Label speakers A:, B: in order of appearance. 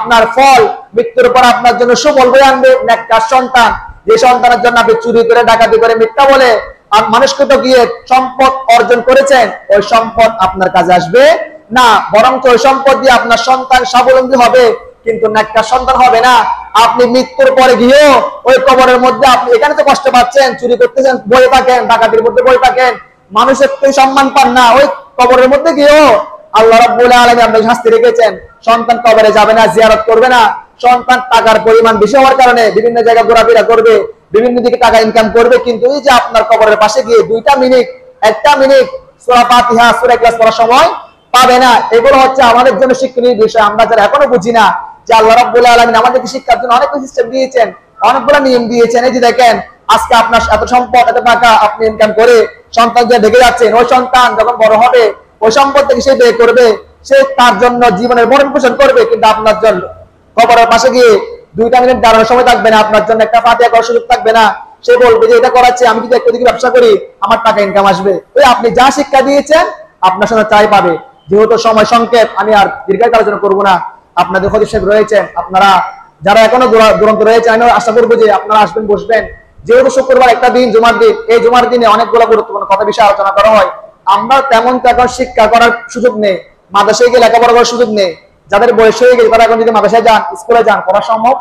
A: আপনার ফল মৃত্যুর পর আপনার জন্য সুফল বয়ে আনবে নেককার সন্তান, যে সন্তানের জন্য আপনি চুরি করে ডাকাতি করে মিথ্যা বলে আর মানুষকে তো গিয়ে সম্পদ অর্জন করেছেন, ওই সম্পদ আপনার কাজে আসবে না, বরং ওই সম্পদ দিয়ে আপনার সন্তান স্বাবলম্বী হবে, কিন্তু নেককার সন্তান হবে না। আপনি মৃত্যুর পরে গিয়েও ওই কবরের মধ্যে আপনি এখানে তো কষ্ট পাচ্ছেন, চুরি করতেছেন বয়ে থাকেন, ডাকাতির মধ্যে বয়ে থাকেন, মানুষের তো সম্মান পান না, ওই কবরের মধ্যে গিয়েও আল্লাহ রাব্বুল আলামিন আপনাকে শাস্তি রেখেছেন। সন্তান কবরে যাবে না, জিয়ারত করবে না, সন্তান টাকার পরিমাণ বেশি হওয়ার কারণে বিভিন্ন জায়গায় ঘোরাফেরা করবে, বিভিন্ন দিকে টাকা ইনকাম করবে, কিন্তু এই যে আপনার কবরের পাশে গিয়ে 2 মিনিট 1 মিনিট সূরা ফাতিহা সূরা ইখলাস পড়ার সময় পাবে না। এগুলো হচ্ছে আমাদের জন্য শিক্ষণীয় বিষয়। আমরা যারা এখনো বুঝি না যে আল্লাহ রাব্বুল আলামিন আমাদেরকে শিক্ষার জন্য অনেক সিস্টেম দিয়েছেন, অনেকগুলো নিয়ম দিয়েছেন। এই যে দেখেন আজকে আপনার এত সম্পদ এত টাকা আপনি ইনকাম করে সন্তান যে দেখে যাচ্ছেন, ওই সন্তান যখন বড় হবে ওই সম্পদ থেকে সে ব্যয় করবে, সে তার জন্য জীবনের ভরণ পোষণ করবে, কিন্তু আপনার জন্য কবরের পাশে গিয়ে 2 মিনিট দাঁড়ানোর সময় থাকবে না, আপনার জন্য একটা ফাতিহা করার সুযোগ থাকবে না। সে বলবে যে এটা করাচ্ছে, আমি যদি একদিকে ব্যবসা করি আমার টাকা ইনকাম আসবে। ওই আপনি যা শিক্ষা দিয়েছেন আপনার সাথে তাই পাবে। যেহেতু সময় সংক্ষেপ, আমি আর দীর্ঘায়িত আলোচনা করবো না। আপনাদের খতিব সাহেব রয়েছেন, আপনারা যারা এখনো দুরন্ত রয়েছে, আমি আশা করবো যে আপনারা আসবেন, বসবেন। যেহেতু শুক্রবার একটা দিন, জুমার দিন, এই জুমার দিনে অনেকগুলো গুরুত্বপূর্ণ কথা বিষয়ে আলোচনা করা হয়। আমরা তেমন শিক্ষা করার সুযোগ নেই, মাদ্রাসায় গিয়ে লেখাপড়া করার সুযোগ নেই। যাদের বয়স হয়ে গেছে তারা এখন যদি মাদ্রাসায় যান, স্কুলে যান, পড়া সম্ভব